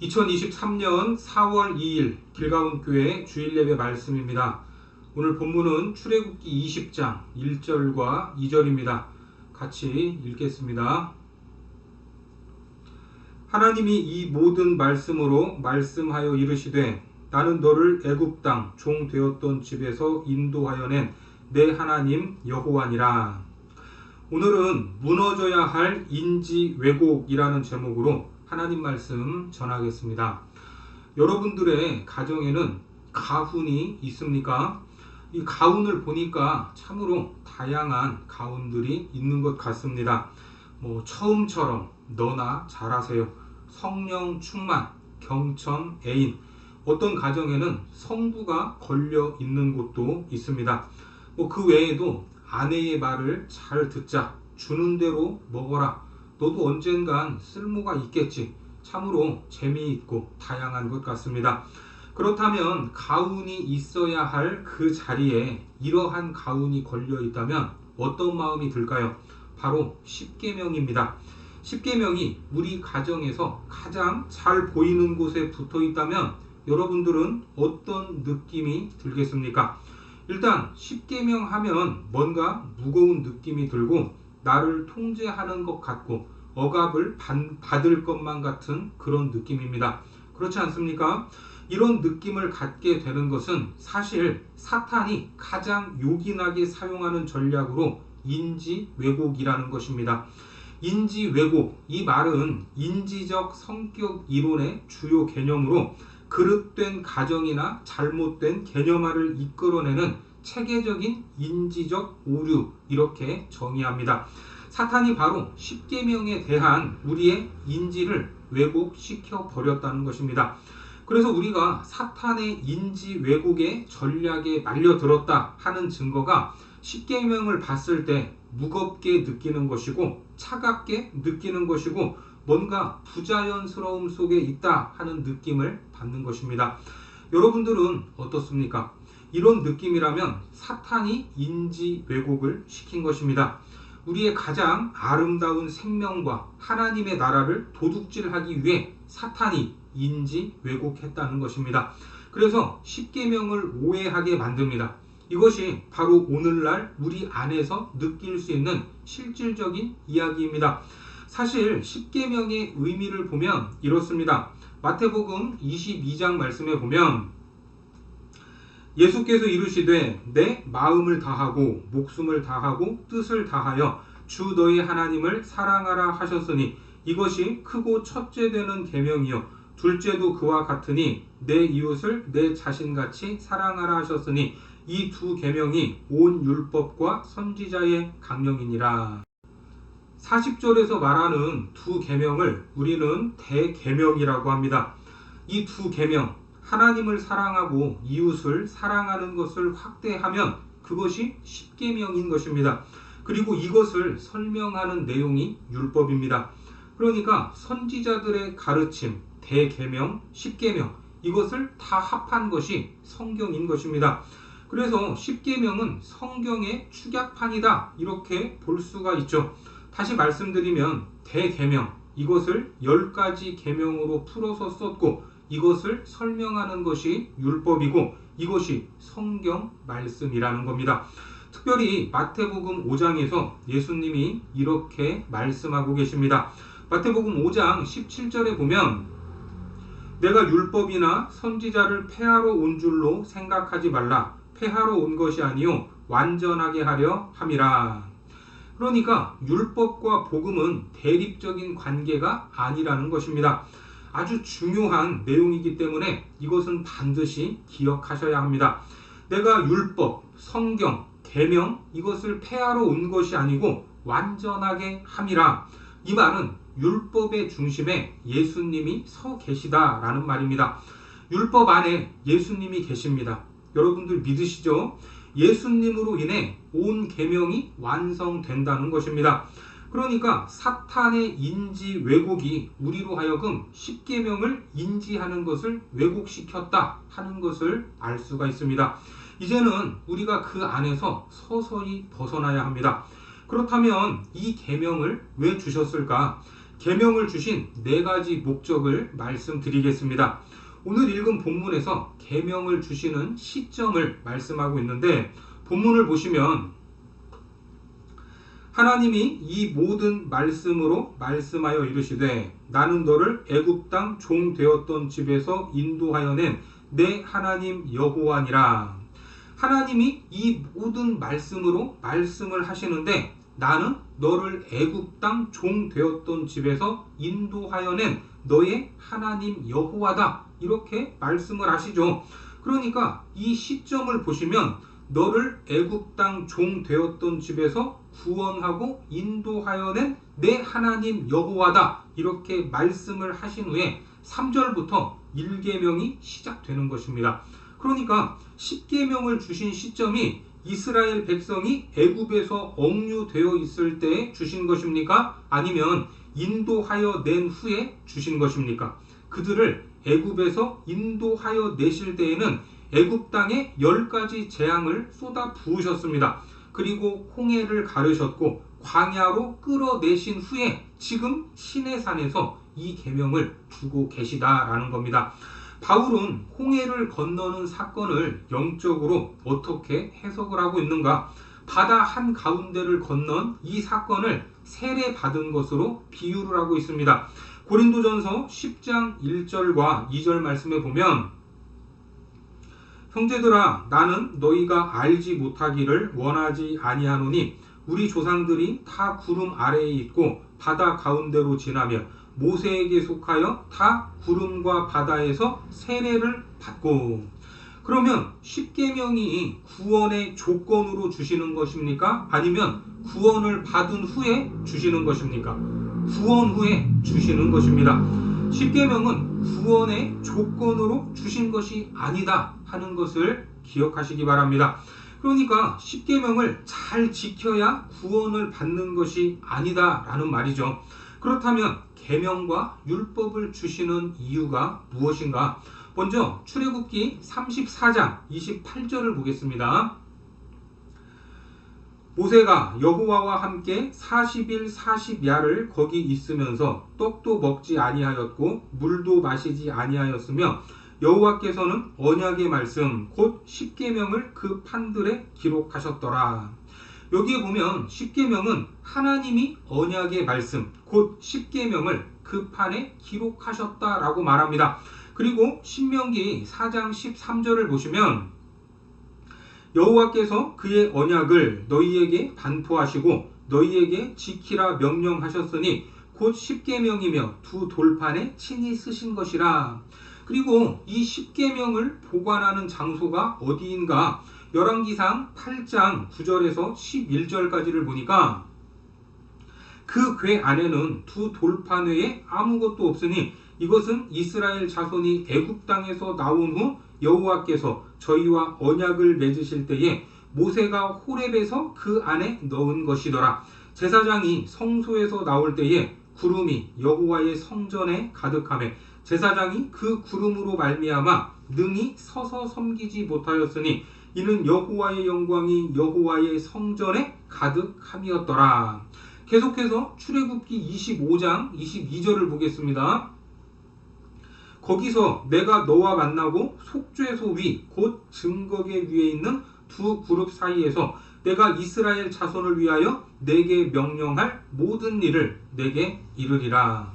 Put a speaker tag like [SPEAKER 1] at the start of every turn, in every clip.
[SPEAKER 1] 2023년 4월 2일 길가온교회 주일예배 말씀입니다. 오늘 본문은 출애굽기 20장 1절과 2절입니다. 같이 읽겠습니다. 하나님이 이 모든 말씀으로 말씀하여 이르시되 나는 너를 애굽 땅 종 되었던 집에서 인도하여 낸 내 하나님 여호와니라. 오늘은 무너져야 할 인지 왜곡이라는 제목으로 하나님 말씀 전하겠습니다. 여러분들의 가정에는 가훈이 있습니까? 이 가훈을 보니까 참으로 다양한 가훈들이 있는 것 같습니다. 처음처럼 너나 잘하세요, 성령 충만, 경천, 애인, 어떤 가정에는 성부가 걸려 있는 곳도 있습니다. 그 외에도 아내의 말을 잘 듣자, 주는 대로 먹어라, 너도 언젠간 쓸모가 있겠지, 참으로 재미있고 다양한 것 같습니다. 그렇다면 가훈이 있어야 할 그 자리에 이러한 가훈이 걸려 있다면 어떤 마음이 들까요? 바로 십계명입니다. 십계명이 우리 가정에서 가장 잘 보이는 곳에 붙어 있다면 여러분들은 어떤 느낌이 들겠습니까? 일단 십계명 하면 뭔가 무거운 느낌이 들고 나를 통제하는 것 같고 억압을 받을 것만 같은 그런 느낌입니다. 그렇지 않습니까? 이런 느낌을 갖게 되는 것은 사실 사탄이 가장 요긴하게 사용하는 전략으로 인지 왜곡이라는 것입니다. 인지 왜곡, 이 말은 인지적 성격 이론의 주요 개념으로 그릇된 가정이나 잘못된 개념화를 이끌어내는 체계적인 인지적 오류, 이렇게 정의합니다. 사탄이 바로 십계명에 대한 우리의 인지를 왜곡시켜 버렸다는 것입니다. 그래서 우리가 사탄의 인지 왜곡의 전략에 말려들었다 하는 증거가 십계명을 봤을 때 무겁게 느끼는 것이고 차갑게 느끼는 것이고 뭔가 부자연스러움 속에 있다 하는 느낌을 받는 것입니다. 여러분들은 어떻습니까? 이런 느낌이라면 사탄이 인지 왜곡을 시킨 것입니다. 우리의 가장 아름다운 생명과 하나님의 나라를 도둑질하기 위해 사탄이 인지 왜곡했다는 것입니다. 그래서 십계명을 오해하게 만듭니다. 이것이 바로 오늘날 우리 안에서 느낄 수 있는 실질적인 이야기입니다. 사실 십계명의 의미를 보면 이렇습니다. 마태복음 22장 말씀에 보면 예수께서 이르시되 내 마음을 다하고 목숨을 다하고 뜻을 다하여 주 너희 하나님을 사랑하라 하셨으니 이것이 크고 첫째 되는 계명이요 둘째도 그와 같으니 내 이웃을 내 자신같이 사랑하라 하셨으니 이 두 계명이 온 율법과 선지자의 강령이니라. 40절에서 말하는 두 계명을 우리는 대계명이라고 합니다. 이 두 계명, 하나님을 사랑하고 이웃을 사랑하는 것을 확대하면 그것이 십계명인 것입니다. 그리고 이것을 설명하는 내용이 율법입니다. 그러니까 선지자들의 가르침, 대계명, 십계명, 이것을 다 합한 것이 성경인 것입니다. 그래서 십계명은 성경의 축약판이다, 이렇게 볼 수가 있죠. 다시 말씀드리면 대계명, 이것을 10가지 계명으로 풀어서 썼고 이것을 설명하는 것이 율법이고 이것이 성경 말씀이라는 겁니다. 특별히 마태복음 5장에서 예수님이 이렇게 말씀하고 계십니다. 마태복음 5장 17절에 보면 내가 율법이나 선지자를 폐하러 온 줄로 생각하지 말라. 폐하러 온 것이 아니요 완전하게 하려 함이라. 그러니까 율법과 복음은 대립적인 관계가 아니라는 것입니다. 아주 중요한 내용이기 때문에 이것은 반드시 기억하셔야 합니다. 내가 율법, 성경, 계명 이것을 폐하러 온 것이 아니고 완전하게 함이라. 이 말은 율법의 중심에 예수님이 서 계시다라는 말입니다. 율법 안에 예수님이 계십니다. 여러분들 믿으시죠? 예수님으로 인해 온 계명이 완성된다는 것입니다. 그러니까 사탄의 인지 왜곡이 우리로 하여금 십계명을 인지하는 것을 왜곡시켰다 하는 것을 알 수가 있습니다. 이제는 우리가 그 안에서 서서히 벗어나야 합니다. 그렇다면 이 계명을 왜 주셨을까? 계명을 주신 네 가지 목적을 말씀드리겠습니다. 오늘 읽은 본문에서 계명을 주시는 시점을 말씀하고 있는데, 본문을 보시면 하나님이 이 모든 말씀으로 말씀하여 이르시되 나는 너를 애굽 땅 종 되었던 집에서 인도하여 낸 내 하나님 여호와니라. 하나님이 이 모든 말씀으로 말씀을 하시는데, 나는 너를 애굽 땅 종 되었던 집에서 인도하여 낸 너의 하나님 여호와다, 이렇게 말씀을 하시죠. 그러니까 이 시점을 보시면 너를 애굽 땅 종 되었던 집에서 구원하고 인도하여 낸 내 하나님 여호와다, 이렇게 말씀을 하신 후에 3절부터 1계명이 시작되는 것입니다. 그러니까 10계명을 주신 시점이 이스라엘 백성이 애굽에서 억류되어 있을 때에 주신 것입니까? 아니면 인도하여 낸 후에 주신 것입니까? 그들을 애굽에서 인도하여 내실 때에는 애굽 땅에 10가지 재앙을 쏟아 부으셨습니다. 그리고 홍해를 가르셨고 광야로 끌어내신 후에 지금 시내산에서 이 계명을 주고 계시다라는 겁니다. 바울은 홍해를 건너는 사건을 영적으로 어떻게 해석을 하고 있는가? 바다 한가운데를 건넌 이 사건을 세례받은 것으로 비유를 하고 있습니다. 고린도전서 10장 1절과 2절 말씀에 보면, 형제들아, 나는 너희가 알지 못하기를 원하지 아니하노니 우리 조상들이 다 구름 아래에 있고 바다 가운데로 지나며 모세에게 속하여 다 구름과 바다에서 세례를 받고. 그러면 10계명이 구원의 조건으로 주시는 것입니까? 아니면 구원을 받은 후에 주시는 것입니까? 구원 후에 주시는 것입니다. 10계명은 구원의 조건으로 주신 것이 아니다 하는 것을 기억하시기 바랍니다. 그러니까 10계명을 잘 지켜야 구원을 받는 것이 아니다 라는 말이죠. 그렇다면 계명과 율법을 주시는 이유가 무엇인가? 먼저 출애굽기 34장 28절을 보겠습니다. 모세가 여호와와 함께 40일 40야를 거기 있으면서 떡도 먹지 아니하였고 물도 마시지 아니하였으며 여호와께서는 언약의 말씀 곧 10계명을 그 판들에 기록하셨더라. 여기에 보면 10계명은 하나님이 언약의 말씀 곧 10계명을 그 판에 기록하셨다라고 말합니다. 그리고 신명기 4장 13절을 보시면 여호와께서 그의 언약을 너희에게 반포하시고 너희에게 지키라 명령하셨으니 곧 10계명이며 두 돌판에 친히 쓰신 것이라. 그리고 이 10계명을 보관하는 장소가 어디인가? 열왕기상 8장 9절에서 11절까지를 보니까 그 궤 안에는 두 돌판 외에 아무것도 없으니 이것은 이스라엘 자손이 애굽 땅에서 나온 후 여호와께서 저희와 언약을 맺으실 때에 모세가 호렙에서 그 안에 넣은 것이더라. 제사장이 성소에서 나올 때에 구름이 여호와의 성전에 가득하매 제사장이 그 구름으로 말미암아 능히 서서 섬기지 못하였으니 이는 여호와의 영광이 여호와의 성전에 가득함이었더라. 계속해서 출애굽기 25장 22절을 보겠습니다. 거기서 내가 너와 만나고 속죄소 위 곧 증거계 위에 있는 두 그룹 사이에서 내가 이스라엘 자손을 위하여 내게 명령할 모든 일을 내게 이르리라.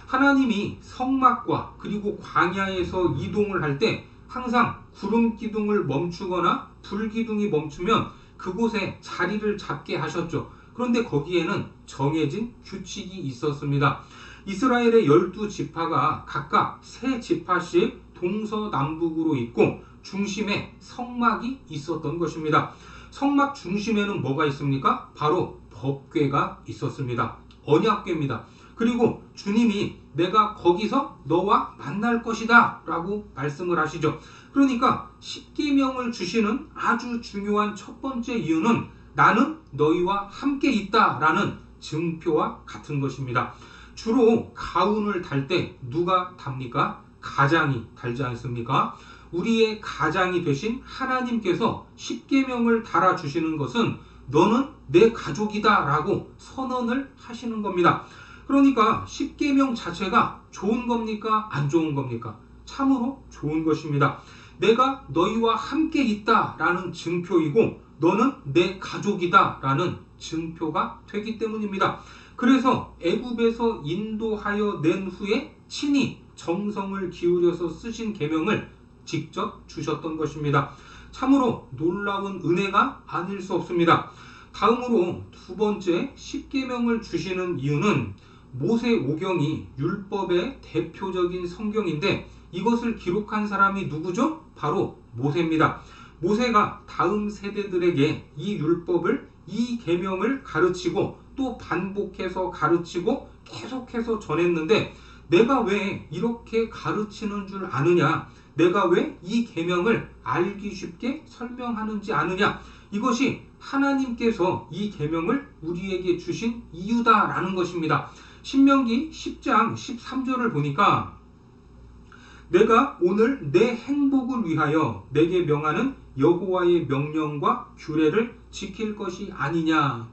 [SPEAKER 1] 하나님이 성막과 그리고 광야에서 이동을 할 때 항상 구름 기둥을 멈추거나 불 기둥이 멈추면 그곳에 자리를 잡게 하셨죠. 그런데 거기에는 정해진 규칙이 있었습니다. 이스라엘의 12지파가 각각 3지파씩 동서남북으로 있고 중심에 성막이 있었던 것입니다. 성막 중심에는 뭐가 있습니까? 바로 법궤가 있었습니다. 언약궤입니다. 그리고 주님이 내가 거기서 너와 만날 것이다 라고 말씀을 하시죠. 그러니까 10계명을 주시는 아주 중요한 첫 번째 이유는 나는 너희와 함께 있다 라는 증표와 같은 것입니다. 주로 가운을 달 때 누가 답니까? 가장이 달지 않습니까? 우리의 가장이 되신 하나님께서 10계명을 달아주시는 것은 너는 내 가족이다 라고 선언을 하시는 겁니다. 그러니까 십계명 자체가 좋은 겁니까? 안 좋은 겁니까? 참으로 좋은 것입니다. 내가 너희와 함께 있다라는 증표이고 너는 내 가족이다라는 증표가 되기 때문입니다. 그래서 애굽에서 인도하여 낸 후에 친히 정성을 기울여서 쓰신 계명을 직접 주셨던 것입니다. 참으로 놀라운 은혜가 아닐 수 없습니다. 다음으로 두 번째 십계명을 주시는 이유는 모세오경이 율법의 대표적인 성경인데 이것을 기록한 사람이 누구죠? 바로 모세입니다. 모세가 다음 세대들에게 이 율법을, 이 계명을 가르치고 또 반복해서 가르치고 계속해서 전했는데 내가 왜 이렇게 가르치는 줄 아느냐? 내가 왜 이 계명을 알기 쉽게 설명하는지 아느냐? 이것이 하나님께서 이 계명을 우리에게 주신 이유다라는 것입니다. 신명기 10장 13절을 보니까 내가 오늘 내 행복을 위하여 내게 명하는 여호와의 명령과 규례를 지킬 것이 아니냐.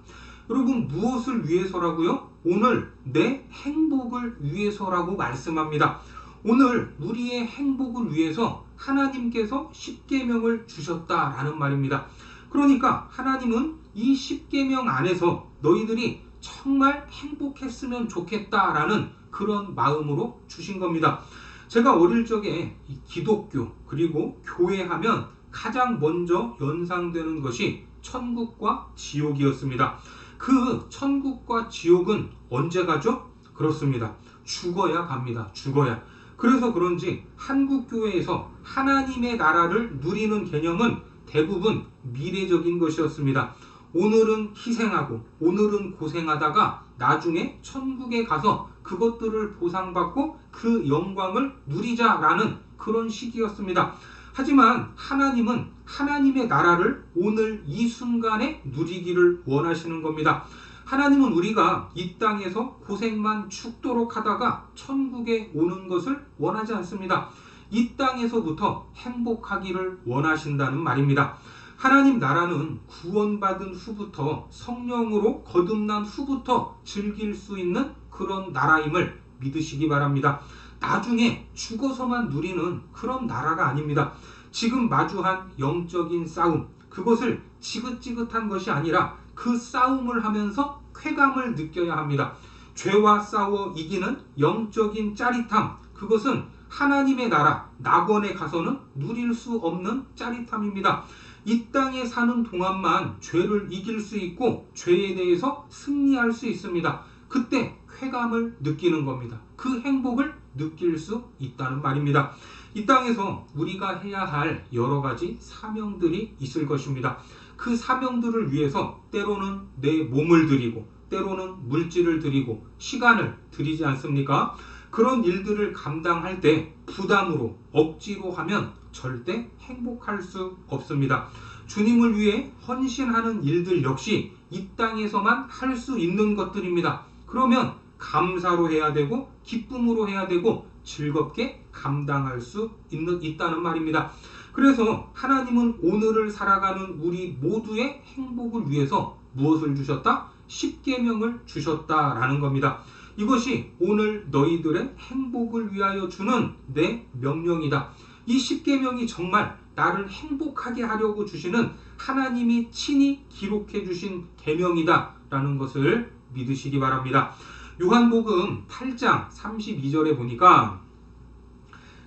[SPEAKER 1] 여러분 무엇을 위해서라고요? 오늘 내 행복을 위해서라고 말씀합니다. 오늘 우리의 행복을 위해서 하나님께서 십계명을 주셨다라는 말입니다. 그러니까 하나님은 이 십계명 안에서 너희들이 정말 행복했으면 좋겠다라는 그런 마음으로 주신 겁니다. 제가 어릴 적에 기독교 그리고 교회 하면 가장 먼저 연상되는 것이 천국과 지옥이었습니다. 그 천국과 지옥은 언제 가죠? 그렇습니다. 죽어야 갑니다. 죽어야. 그래서 그런지 한국교회에서 하나님의 나라를 누리는 개념은 대부분 미래적인 것이었습니다. 오늘은 희생하고 오늘은 고생하다가 나중에 천국에 가서 그것들을 보상받고 그 영광을 누리자라는 그런 시기였습니다. 하지만 하나님은 하나님의 나라를 오늘 이 순간에 누리기를 원하시는 겁니다. 하나님은 우리가 이 땅에서 고생만 죽도록 하다가 천국에 오는 것을 원하지 않습니다. 이 땅에서부터 행복하기를 원하신다는 말입니다. 하나님 나라는 구원받은 후부터 성령으로 거듭난 후부터 즐길 수 있는 그런 나라임을 믿으시기 바랍니다. 나중에 죽어서만 누리는 그런 나라가 아닙니다. 지금 마주한 영적인 싸움, 그것을 지긋지긋한 것이 아니라 그 싸움을 하면서 쾌감을 느껴야 합니다. 죄와 싸워 이기는 영적인 짜릿함, 그것은 하나님의 나라, 낙원에 가서는 누릴 수 없는 짜릿함입니다. 이 땅에 사는 동안만 죄를 이길 수 있고 죄에 대해서 승리할 수 있습니다. 그때 쾌감을 느끼는 겁니다. 그 행복을 느낄 수 있다는 말입니다. 이 땅에서 우리가 해야 할 여러 가지 사명들이 있을 것입니다. 그 사명들을 위해서 때로는 내 몸을 드리고 때로는 물질을 드리고 시간을 드리지 않습니까? 그런 일들을 감당할 때 부담으로 억지로 하면 절대 행복할 수 없습니다. 주님을 위해 헌신하는 일들 역시 이 땅에서만 할 수 있는 것들입니다. 그러면 감사로 해야 되고 기쁨으로 해야 되고 즐겁게 감당할 수 있다는 말입니다. 그래서 하나님은 오늘을 살아가는 우리 모두의 행복을 위해서 무엇을 주셨다? 십계명을 주셨다라는 겁니다. 이것이 오늘 너희들의 행복을 위하여 주는 내 명령이다. 이 십계명이 정말 나를 행복하게 하려고 주시는 하나님이 친히 기록해 주신 계명이다 라는 것을 믿으시기 바랍니다. 요한복음 8장 32절에 보니까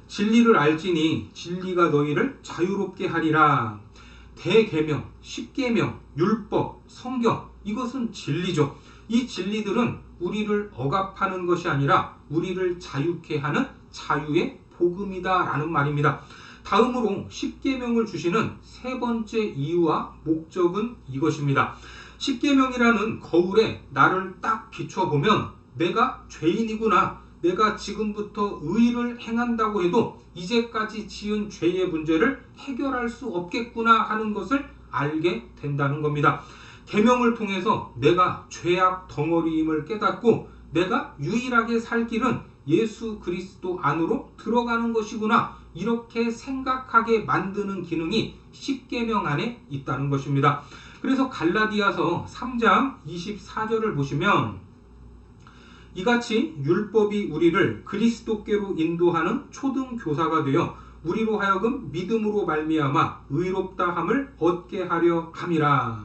[SPEAKER 1] 진리를 알지니 진리가 너희를 자유롭게 하리라. 대계명, 십계명, 율법, 성경, 이것은 진리죠. 이 진리들은 우리를 억압하는 것이 아니라 우리를 자유케 하는 자유의 복음이다 라는 말입니다. 다음으로 십계명을 주시는 세 번째 이유와 목적은 이것입니다. 십계명이라는 거울에 나를 딱 비춰보면 내가 죄인이구나, 내가 지금부터 의를 행한다고 해도 이제까지 지은 죄의 문제를 해결할 수 없겠구나 하는 것을 알게 된다는 겁니다. 계명을 통해서 내가 죄악 덩어리임을 깨닫고 내가 유일하게 살 길은 예수 그리스도 안으로 들어가는 것이구나, 이렇게 생각하게 만드는 기능이 십계명 안에 있다는 것입니다. 그래서 갈라디아서 3장 24절을 보시면 이같이 율법이 우리를 그리스도께로 인도하는 초등교사가 되어 우리로 하여금 믿음으로 말미암아 의롭다함을 얻게 하려 함이라.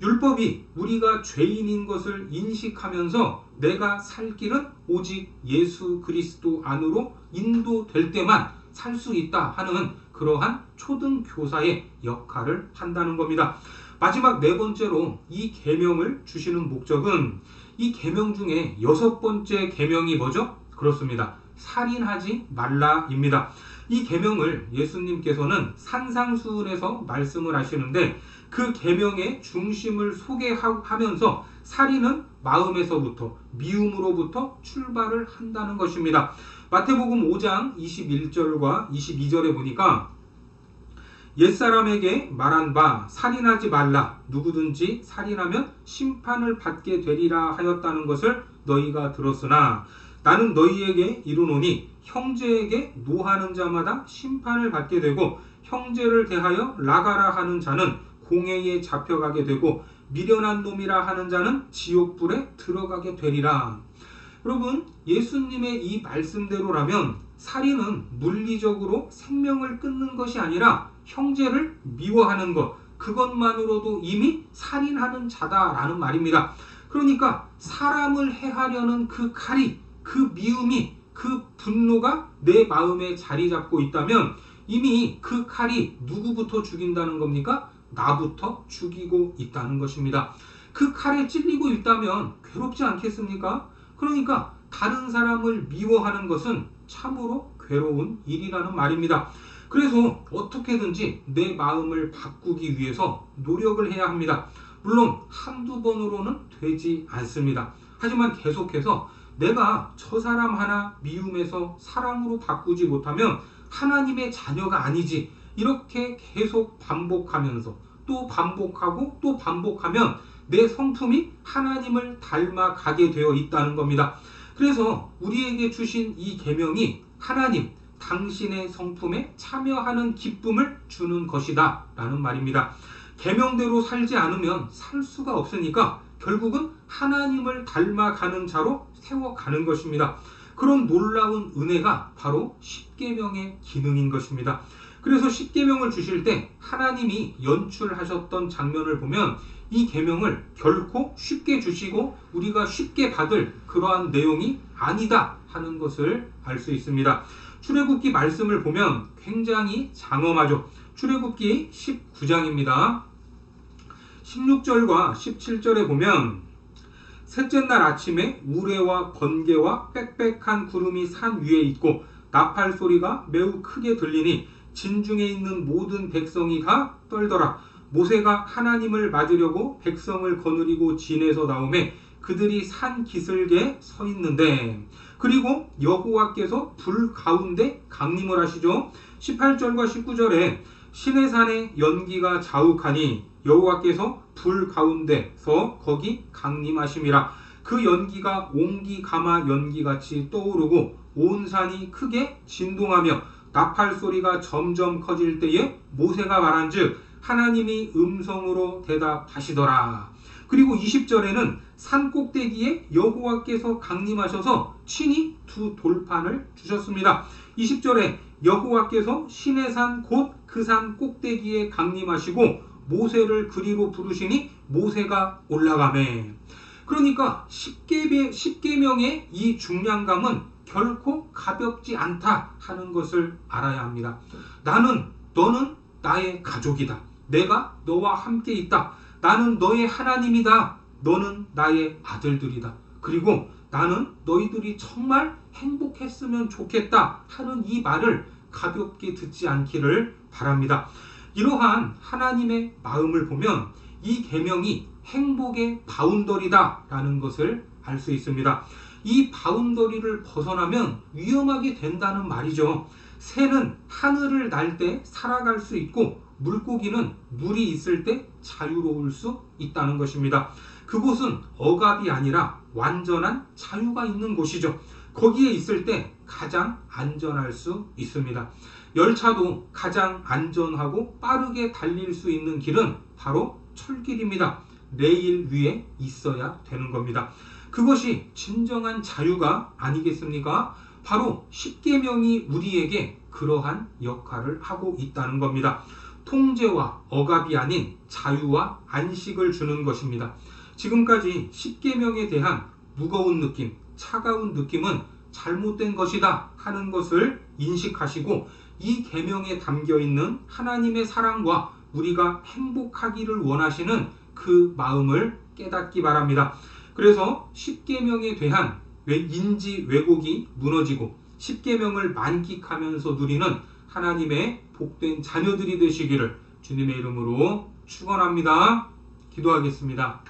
[SPEAKER 1] 율법이 우리가 죄인인 것을 인식하면서 내가 살 길은 오직 예수 그리스도 안으로 인도될 때만 살 수 있다 하는 그러한 초등교사의 역할을 한다는 겁니다. 마지막 네 번째로 이 계명을 주시는 목적은 이 계명 중에 6번째 계명이 뭐죠? 그렇습니다. 살인하지 말라입니다. 이 계명을 예수님께서는 산상수훈에서 말씀을 하시는데 그 계명의 중심을 소개하면서 살인은 마음에서부터 미움으로부터 출발을 한다는 것입니다. 마태복음 5장 21절과 22절에 보니까 옛사람에게 말한 바 살인하지 말라 누구든지 살인하면 심판을 받게 되리라 하였다는 것을 너희가 들었으나 나는 너희에게 이르노니 형제에게 노하는 자마다 심판을 받게 되고 형제를 대하여 나가라 하는 자는 공회에 잡혀가게 되고 미련한 놈이라 하는 자는 지옥불에 들어가게 되리라. 여러분, 예수님의 이 말씀대로라면 살인은 물리적으로 생명을 끊는 것이 아니라 형제를 미워하는 것, 그것만으로도 이미 살인하는 자다라는 말입니다. 그러니까 사람을 해하려는 그 칼이, 그 미움이, 그 분노가 내 마음에 자리 잡고 있다면 이미 그 칼이 누구부터 죽인다는 겁니까? 나부터 죽이고 있다는 것입니다. 그 칼에 찔리고 있다면 괴롭지 않겠습니까? 그러니까 다른 사람을 미워하는 것은 참으로 괴로운 일이라는 말입니다. 그래서 어떻게든지 내 마음을 바꾸기 위해서 노력을 해야 합니다. 물론 한두 번으로는 되지 않습니다. 하지만 계속해서 내가 저 사람 하나 미움에서 사랑으로 바꾸지 못하면 하나님의 자녀가 아니지, 이렇게 계속 반복하면서 또 반복하고 또 반복하면 내 성품이 하나님을 닮아가게 되어 있다는 겁니다. 그래서 우리에게 주신 이 계명이 하나님, 당신의 성품에 참여하는 기쁨을 주는 것이다 라는 말입니다. 계명대로 살지 않으면 살 수가 없으니까 결국은 하나님을 닮아가는 자로 세워가는 것입니다. 그런 놀라운 은혜가 바로 십계명의 기능인 것입니다. 그래서 십계명을 주실 때 하나님이 연출하셨던 장면을 보면 이 계명을 결코 쉽게 주시고 우리가 쉽게 받을 그러한 내용이 아니다 하는 것을 알 수 있습니다. 출애굽기 말씀을 보면 굉장히 장엄하죠. 출애굽기 19장입니다. 16절과 17절에 보면 셋째 날 아침에 우레와 번개와 빽빽한 구름이 산 위에 있고 나팔 소리가 매우 크게 들리니 진중에 있는 모든 백성이 다 떨더라. 모세가 하나님을 맞으려고 백성을 거느리고 진에서 나오매 그들이 산 기슭에 서 있는데, 그리고 여호와께서 불 가운데 강림을 하시죠. 18절과 19절에 시내산에 연기가 자욱하니 여호와께서 불 가운데서 거기 강림하심이라. 그 연기가 옹기 가마 연기같이 떠오르고 온 산이 크게 진동하며 나팔 소리가 점점 커질 때에 모세가 말한즉 하나님이 음성으로 대답하시더라. 그리고 20절에는 산 꼭대기에 여호와께서 강림하셔서 친히 두 돌판을 주셨습니다. 20절에 여호와께서 시내산 곧 그 산 꼭대기에 강림하시고 모세를 그리로 부르시니 모세가 올라가매. 그러니까 십계명의 이 중량감은 결코 가볍지 않다 하는 것을 알아야 합니다. 너는 나의 가족이다. 내가 너와 함께 있다. 나는 너의 하나님이다. 너는 나의 아들들이다. 그리고 나는 너희들이 정말 행복했으면 좋겠다 하는 이 말을 가볍게 듣지 않기를 바랍니다. 이러한 하나님의 마음을 보면 이 계명이 행복의 바운더리다 라는 것을 알 수 있습니다. 이 바운더리를 벗어나면 위험하게 된다는 말이죠. 새는 하늘을 날 때 살아갈 수 있고 물고기는 물이 있을 때 자유로울 수 있다는 것입니다. 그곳은 억압이 아니라 완전한 자유가 있는 곳이죠. 거기에 있을 때 가장 안전할 수 있습니다. 열차도 가장 안전하고 빠르게 달릴 수 있는 길은 바로 철길입니다. 레일 위에 있어야 되는 겁니다. 그것이 진정한 자유가 아니겠습니까? 바로 십계명이 우리에게 그러한 역할을 하고 있다는 겁니다. 통제와 억압이 아닌 자유와 안식을 주는 것입니다. 지금까지 십계명에 대한 무거운 느낌, 차가운 느낌은 잘못된 것이다 하는 것을 인식하시고 이 계명에 담겨 있는 하나님의 사랑과 우리가 행복하기를 원하시는 그 마음을 깨닫기 바랍니다. 그래서 십계명에 대한 인지 왜곡이 무너지고 십계명을 만끽하면서 누리는 하나님의 복된 자녀들이 되시기를 주님의 이름으로 축원합니다. 기도하겠습니다.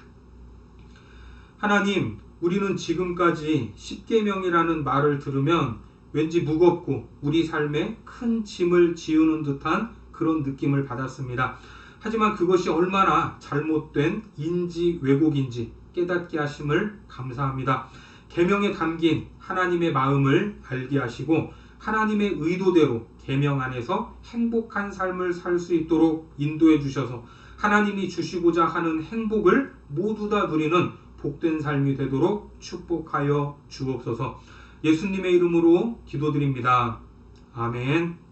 [SPEAKER 1] 하나님, 우리는 지금까지 십계명이라는 말을 들으면 왠지 무겁고 우리 삶에 큰 짐을 지우는 듯한 그런 느낌을 받았습니다. 하지만 그것이 얼마나 잘못된 인지 왜곡인지 깨닫게 하심을 감사합니다. 계명에 담긴 하나님의 마음을 알게 하시고 하나님의 의도대로 계명 안에서 행복한 삶을 살 수 있도록 인도해 주셔서 하나님이 주시고자 하는 행복을 모두 다 누리는 복된 삶이 되도록 축복하여 주옵소서. 예수님의 이름으로 기도드립니다. 아멘.